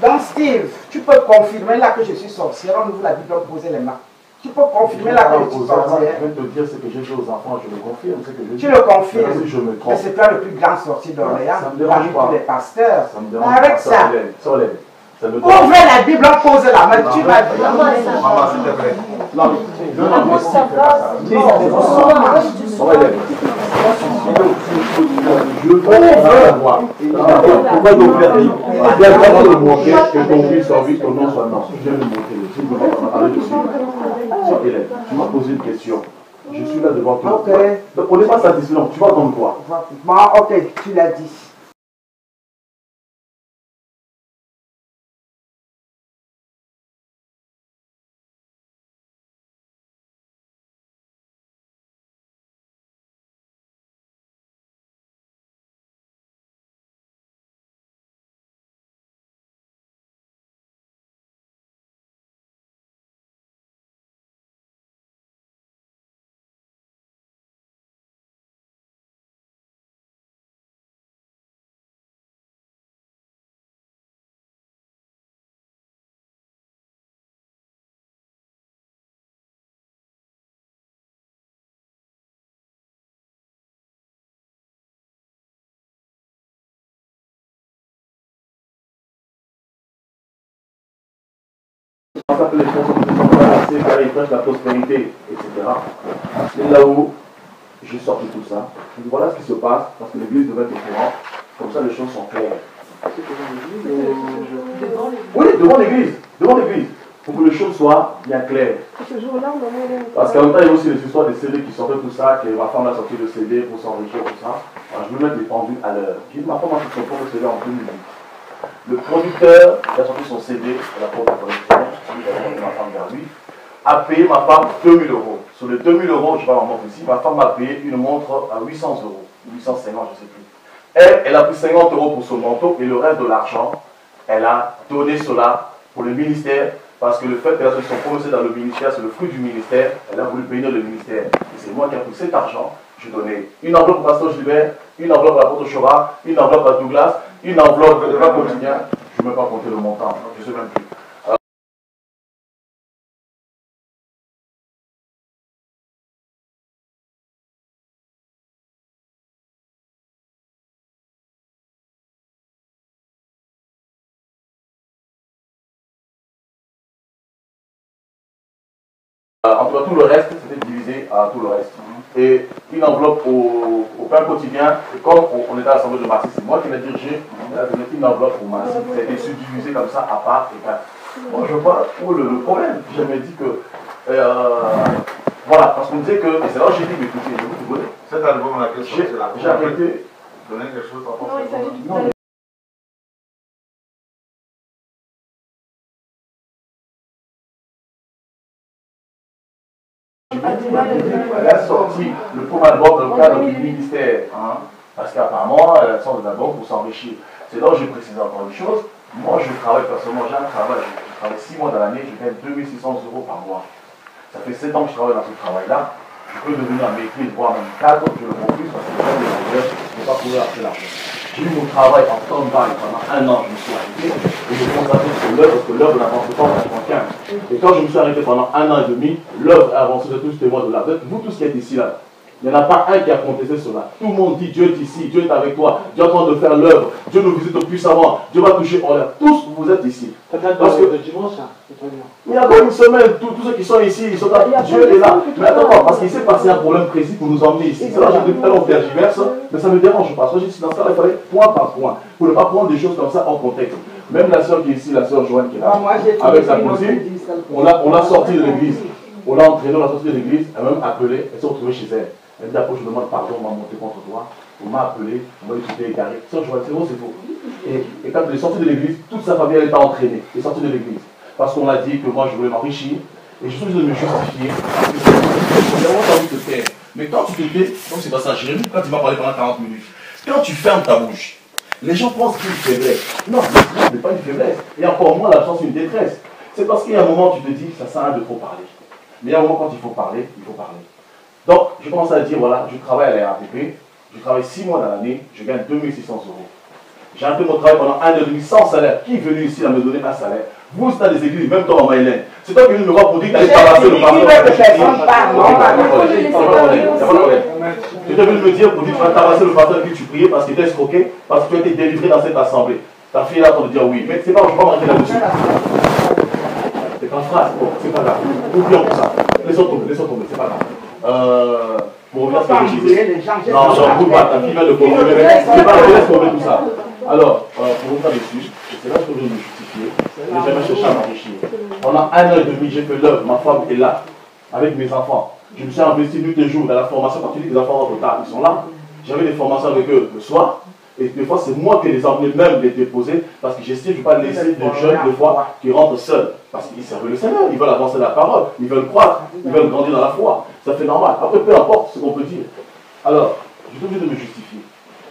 Donc Steve, tu peux confirmer là que je suis sorcière, on ouvre la Bible, on pose les mains. Tu peux confirmer là que je suis sorcière. Je viens de te dire ce que j'ai dit aux enfants, je le confirme. Tu le confirmes. Si je me trompe. Mais c'est toi le plus grand sorcier d'Orléans. Ça me dérange pas. Les pasteurs. Ça me dérange avec pas. ça. Ouvrez la Bible, on pose la main. Tu vas dire. Maman, s'il te plaît. Non, Comment ça va? je veux savoir. Pourquoi donc faire dire? Il y a vraiment le moquer que ton fils soit vite, ton nom soit non. Je viens de moquer le film, on va parler dessus. Hélène, tu m'as posé une question. Je suis là devant toi. Ok. Donc on n'est pas satisfait, donc tu vas entendre quoi? Bon, ok, tu l'as dit. On s'appelle les gens qui sont placés, car ils prêchent la prospérité, etc. C'est là où j'ai sorti tout ça. Je dis voilà ce qui se passe, parce que l'église devait être au courant. Comme ça, les choses sont claires. Oui, devant l'église. Devant l'église. pour que les choses soient bien claires. Ce jour-là, Parce qu'en même temps, il y a aussi les histoires des CD qui sortaient, tout ça, que ma femme a sorti le CD pour s'enrichir, tout ça. Alors, je veux mettre les pendules à l'heure. J'ai dit, ma femme a sorti son propre CD en 2008. Le producteur qui a sorti son CD, la propre producteur, celui qui a monté ma femme vers lui, a payé ma femme 2000 euros. Sur les 2000 euros, je ne vais pas la montre ici, ma femme m'a payé une montre à 800 euros, 850, je ne sais plus. Elle a pris 50 euros pour son manteau et le reste de l'argent, elle a donné cela pour le ministère parce que le fait qu'elle a fait son procès dans le ministère, c'est le fruit du ministère, elle a voulu bénir le ministère. Et c'est moi qui ai pris cet argent, je donnais une enveloppe au pasteur Gilbert, une enveloppe à Porto Chora, une enveloppe à Douglas, une enveloppe de la quotidien, je ne vais même pas compter le montant, je ne sais même plus. En tout cas, tout le reste, c'était divisé à tout le reste. Et une enveloppe au pain quotidien, et comme on était à l'Assemblée de Marseille, c'est moi qui l'ai dirigé, elle a donné une enveloppe au Marseille. Ça a été subdivisé comme ça, à part et quatre. Moi, je vois où le problème. J'ai jamais dit que. Voilà, parce qu'on disait que. Et c'est là où j'ai dit, mais écoutez, je vous connais. Cet album, on a quelque chose. J'ai arrêté. Donner quelque chose à non, il s'agit Non, elle a sorti le premier album dans le cadre du ministère. Hein, parce qu'apparemment, elle sort des albums pour s'enrichir. C'est là où je précise encore une chose. Moi, je travaille personnellement, j'ai un travail. Je travaille 6 mois dans l'année, je gagne 2600 euros par mois. Ça fait 7 ans que je travaille dans ce travail-là. Je peux devenir un maîtrise, voire même cadre, je le refuse parce que je des problèmes, je ne peux pas courir après l'argent. J'ai eu mon travail en stand-by pendant un an, je me suis arrêté et je me consacrais sur l'œuvre parce que l'œuvre n'avance pas en 95. Et quand je me suis arrêté pendant un an et demi, l'œuvre a avancé de tous les mois de là. Vous tous qui êtes ici là, il n'y en a pas un qui a contesté cela. Tout le monde dit Dieu est ici, Dieu est avec toi, Dieu est en train de faire l'œuvre, Dieu nous visite puissamment, Dieu va toucher en l'air. Tous vous êtes ici. Parce que il y a encore une semaine, tous ceux qui sont ici, ils sont là, Dieu est là. Mais attends, parce qu'il s'est passé un problème précis pour nous emmener ici. C'est là que j'ai dit tout à l'heure, on tergiverse, mais ça ne me dérange pas. Parce que dans ce cas-là, il fallait point par point, pour ne pas prendre des choses comme ça en contexte. Même la soeur qui est ici, la soeur Joanne qui est là, avec sa cousine, on l'a sortie de l'église. On l'a entraîné, on l'a sorti de l'église, elle m'a même appelé, elle s'est retrouvée chez elle. Elle me dit, après je demande pardon, on m'a monté contre toi. On m'a appelé, on m'a dit que tu étais égaré. Ça, je vois, c'est bon, c'est faux. Et quand elle est sortie de l'église, toute sa famille, elle était entraînée. Elle est sortie de l'église. Parce qu'on a dit que moi, je voulais m'enrichir. Et je suis obligé de me justifier. J'ai vraiment envie de te taire. Mais quand tu te tais, comme c'est pas ça, Jérémy, quand tu m'as parlé pendant 40 minutes, quand tu fermes ta bouche, les gens pensent que c'est une faiblesse. Non, ce n'est pas une faiblesse. Et encore moins, la chance, c'est une détresse. C'est parce qu'il y a un moment où tu te dis, ça sert à rien de trop parler. Mais il y a un moment quand il faut parler, il faut parler. Donc, je commence à dire, voilà, je travaille à la RATP, je travaille 6 mois dans l'année, je gagne 2600 euros. J'ai arrêté mon travail pendant 1 an et demi sans salaire. Qui est venu ici à me donner un salaire? Vous, c'est dans les églises, même toi, Maman Hélène. C'est toi qui es venu me voir pour dire que tu allais tabasser le pasteur. Tu es venu me dire pour dire que tu vas tabasser le pasteur que tu priais parce qu'il était escroqué, parce que tu as été délivré dans cette assemblée. Ta fille est là pour te dire oui. Mais c'est pas, je ne vais pas m'arrêter là-dessus. C'est en phrase, bon, c'est pas grave. Oublions pour ça. Laissons tomber, c'est pas grave. Pour revenir à ce que je disais. Non, j'en bouge pas, ta fille vient de confirmer. C'est pas grave, laisse tomber tout ça. Alors, pour revenir dessus, c'est là que je veux me justifier. Je n'ai jamais cherché à m'enrichir. Pendant 1 an et demi, j'ai fait l'œuvre. Ma femme est là, avec mes enfants. Je me suis investi nuit et jour dans la formation. Quand tu dis que les enfants rentrent tard, ils sont là. J'avais des formations avec eux le soir. Et des fois, c'est moi qui les emmenais même les déposer. Parce que j'estime que je ne vais pas laisser des jeunes, des fois, qui rentrent seuls. Parce qu'ils servent le Seigneur. Ils veulent avancer la parole. Ils veulent croître. Ils veulent grandir dans la foi. Ça fait normal. Après, peu importe ce qu'on peut dire. Alors, je suis obligé de me justifier.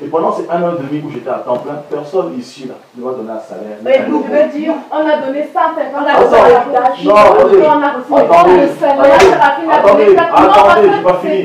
Et pendant ces 1 an et demi où j'étais à temps plein, personne ici là ne m'a donné un salaire. Mais vous pouvez dire, on a donné 150 non, attendez, on a reçu le salaire, attendez, j'ai pas fini.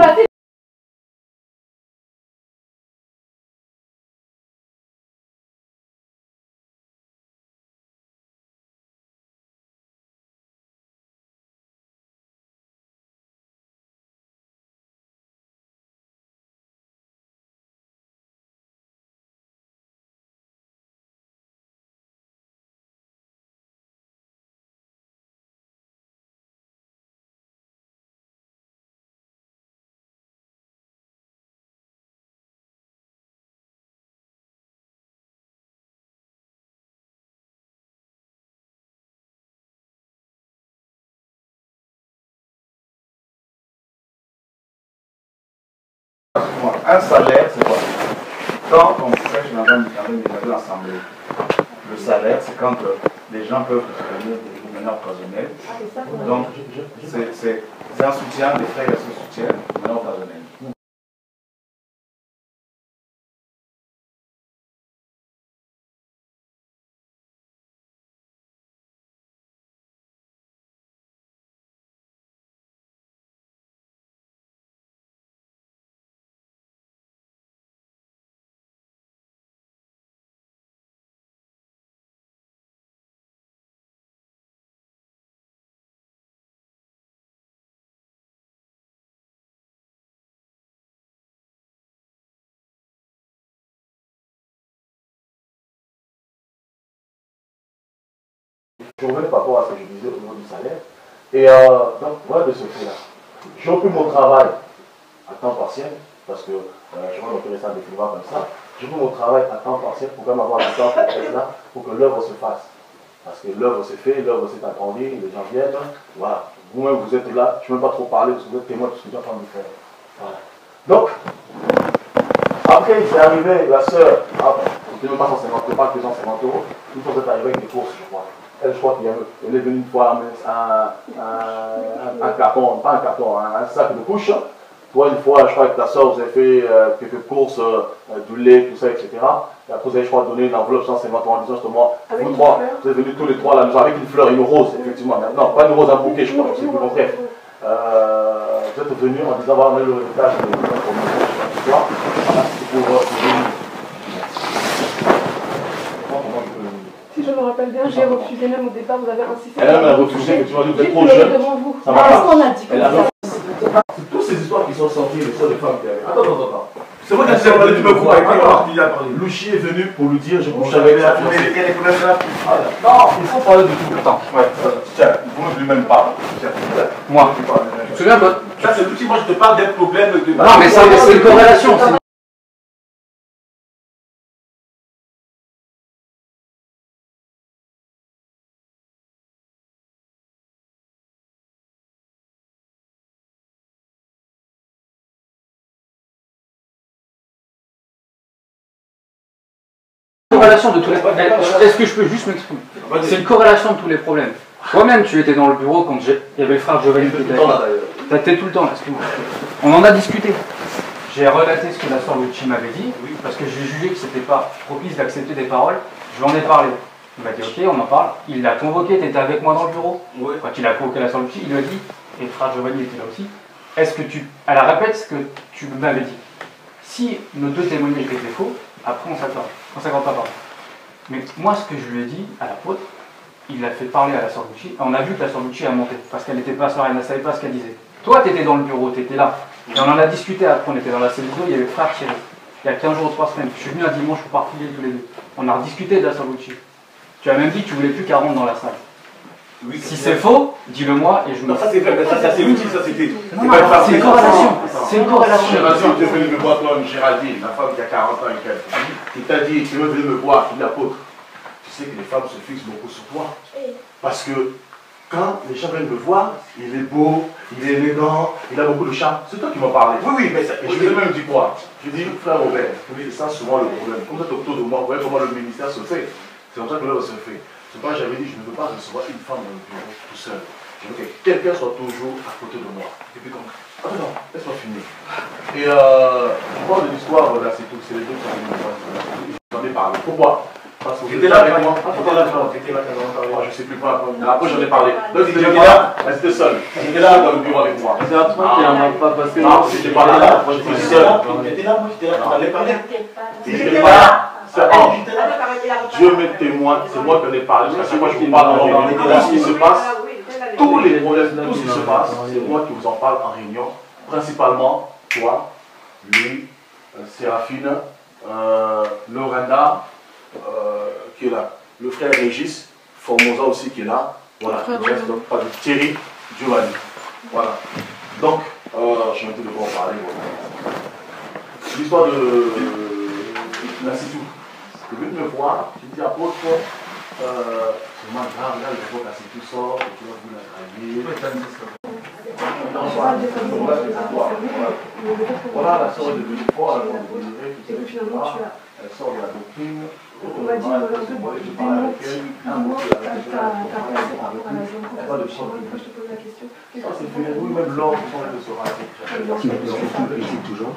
Un salaire, c'est quoi? Quand on prêche dans l'assemblée, le salaire, c'est quand les gens peuvent devenir des gouverneurs occasionnels. Donc, c'est un soutien, des frères et ce soutien, gouverneurs occasionnels. Je revenais par rapport à ce que je disais au niveau du salaire. Et donc, voilà de ce fait-là. J'ai repris mon travail à temps partiel, parce que je vois l'intéressant des films comme ça. J'ai repris mon travail à temps partiel pour quand même avoir du temps pour être là, pour que l'œuvre se fasse. Parce que l'œuvre s'est faite, l'œuvre s'est agrandie, les gens viennent. Voilà. Vous-même, vous êtes là. Je ne veux même pas trop parler parce que vous êtes témoin de ce que je suis en train de faire. Voilà. Donc, après, c'est arrivé, la sœur, c'était même pas 150 euros, pas que 150 euros. Une fois, vous êtes arrivé avec des courses, je crois. Elle, je crois qu'elle est venue une fois un carton, pas un carton, un sac de couches. Toi, une fois, je crois que ta soeur, vous avez fait quelques courses, du lait, tout ça, etc. Et après, vous avez, je crois, donné une enveloppe 150 euros en disant justement, vous trois, vous êtes venus tous les trois à la maison avec une fleur, une rose, effectivement. Non, pas une rose, un bouquet, je crois, je sais plus, bref. Vous êtes venus en disant, voilà, on a le résultat de ce soir. Voilà, c'est pour venir. Si je me rappelle bien, j'ai refusé même au départ, vous avez insisté. Elle a refusé, mais tu m'as dit que vous êtes trop jeune. Ça va pas. C'est toutes ces histoires qui sont sorties, les soeurs de femmes qui avaient. Attends. C'est moi qui ai parlé, tu me crois. Louchi est venu pour lui dire, je couche avec sa fiancée. Non, il faut parler de tout. Attends, tiens, vous ne lui même pas. Moi, tu te souviens, ça c'est l'outil, moi je te parle des problèmes de. Non, mais c'est une corrélation. Corrélation de tous les problèmes. Est-ce que je peux juste m'exprimer? C'est une corrélation de tous les problèmes. Toi-même, tu étais dans le bureau quand il y avait le frère Giovanni qui était là. T'étais tout le temps, excuse-moi. On en a discuté. J'ai relaté ce que la sœur Lucci m'avait dit, parce que j'ai jugé que c'était pas propice d'accepter des paroles. Je lui en ai parlé. Il m'a dit ok, on en parle. Il l'a convoqué, tu étais avec moi dans le bureau. Quand il a convoqué la sœur Lucci, il lui a dit, et le frère Giovanni était là aussi, est-ce que tu. Elle répète ce que tu m'avais dit. Si nos deux témoignages étaient faux, après on s'accorde. On s'accorde pas, pardon. Mais moi, ce que je lui ai dit à l'apôtre, il a fait parler à la sœur Lucci. On a vu que la sœur Lucci a monté, parce qu'elle n'était pas sœur, elle ne savait pas ce qu'elle disait. Toi, tu étais dans le bureau, tu étais là. Et on en a discuté après, on était dans la cellule d'eau, il y avait le frère Thierry. Il y a 15 jours ou 3 semaines. Je suis venu un dimanche pour partir tous les deux. On a rediscuté de la sœur Lucci. Tu as même dit que tu voulais plus qu'elle rentre dans la salle. Oui, si c'est faux, dis-le moi et je me. Non, ça c'est vrai, ça c'est utile, ça c'était. C'est une corrélation. C'est une corrélation. Géraldine, tu es venu me voir, toi, Géraldine, la femme qui a 40 ans et quelques. Il t'a dit, tu veux venir me voir, tu dis l'apôtre. Tu sais que les femmes se fixent beaucoup sur toi. Parce que quand les gens viennent me voir, il est beau, il est élégant, il a beaucoup de charme. C'est toi qui m'as parlé. Oui, mais ça. Et je lui ai même dit quoi? Je lui ai dit, frère Robert, c'est ça souvent le problème. Comme vous êtes autour de moi, vous voyez comment le ministère se fait. C'est comme ça que l'œuvre se fait. C'est pourquoi j'avais dit, je ne veux pas recevoir une femme dans le bureau tout seul. Je veux que quelqu'un soit toujours à côté de moi. Et puis donc, attends, laisse-moi finir. Et je parle de l'histoire, là, c'est tout, c'est les deux qui sont venus me voir. J'en ai parlé. Pourquoi? Parce que j'étais là avec moi. J'étais là quand je ne sais plus pas. Après, j'en ai parlé. Donc, j'étais là, elle était seule. J'étais là dans le bureau avec moi. C'est un truc qui n'a pas passé. Non, j'étais pas là, j'étais seul. J'étais là, moi, j'étais là, on allait parler. J'étais pas là. Dieu m'est témoin, c'est moi qui en ai parlé. Parce que moi, je vous parle en réunion. Tout ce qui se passe, tous les problèmes, tout ce qui se passe, c'est moi qui vous en parle en réunion. Principalement, toi, lui, Séraphine, Lorena, qui est là. Le frère Régis, Formosa aussi qui est là. Voilà, le reste, pas de Thierry, Giovanni. Voilà. Donc, je vais de quoi en parler. L'histoire de l'Institut. Tu veux me voir, tu dis apôtre, c'est moins grave, là, il faut casser tout ça, et tu vas vous la travailler. Voilà, la sœur est devenue folle, elle sort de la doctrine. On va dire un peu démenti ta pensée par rapport à la zone. Une fois je te pose la question. Oui, même l'homme sans le sera. Toujours.